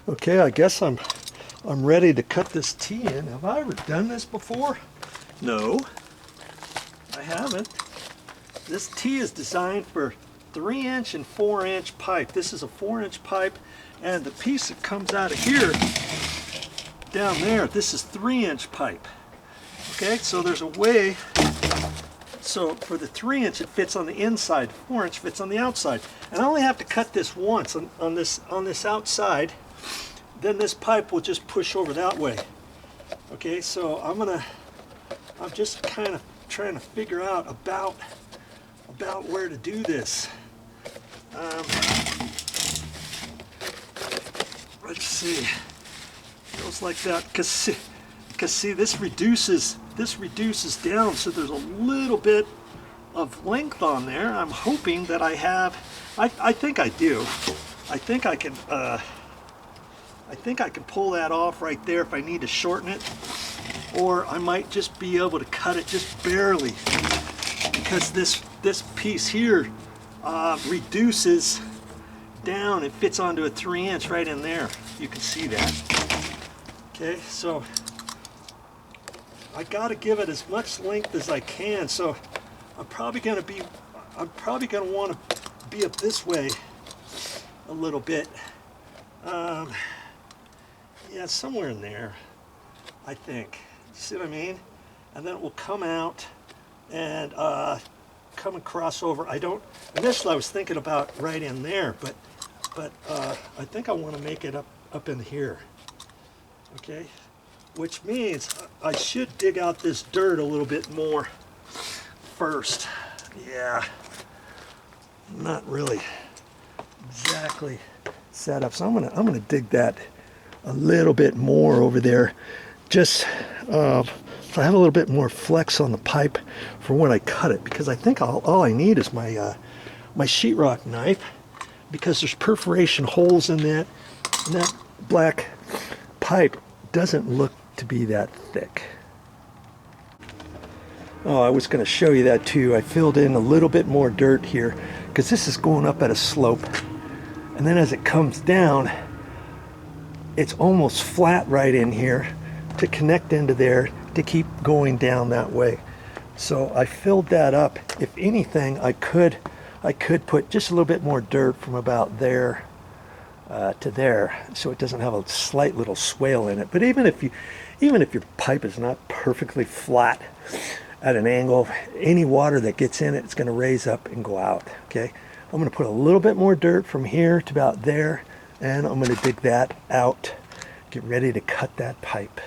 Okay, I guess I'm ready to cut this tee in. Have I ever done this before? No, I haven't. This tee is designed for 3-inch and 4-inch pipe. This is a 4-inch pipe, and the piece that comes out of here down there, this is 3-inch pipe. Okay, so there's a way, so for the 3-inch it fits on the inside, 4-inch fits on the outside. And I only have to cut this once on this outside, then this pipe will just push over that way. Okay, so I'm just kind of trying to figure out about where to do this. Let's see. Goes like that, because see, this reduces down, so there's a little bit of length on there. I'm hoping that I have. I think I do. I think I can pull that off right there if I need to shorten it, or I might just be able to cut it just barely, because this piece here reduces down. It fits onto a 3-inch right in there. You can see that. Okay, so I got to give it as much length as I can. So I'm probably going to want to be up this way a little bit. Yeah, somewhere in there, I think. See what I mean? And then it will come out and come and cross over. Initially I was thinking about right in there, but I think I want to make it up in here. Okay, which means I should dig out this dirt a little bit more first. Yeah, not really exactly set up, so I'm gonna dig that a little bit more over there, just so I have a little bit more flex on the pipe for when I cut it, because I think all I need is my my sheetrock knife, because there's perforation holes in that, and that black pipe doesn't look to be that thick. Oh, I was going to show you that too. I filled in a little bit more dirt here, because this is going up at a slope, and then as it comes down, it's almost flat right in here to connect into there to keep going down that way. So I filled that up. If anything, I could put just a little bit more dirt from about there to there, so it doesn't have a slight little swale in it. But even if your pipe is not perfectly flat at an angle, any water that gets in it, it's going to raise up and go out. Okay, I'm going to put a little bit more dirt from here to about there, and I'm going to dig that out, get ready to cut that pipe.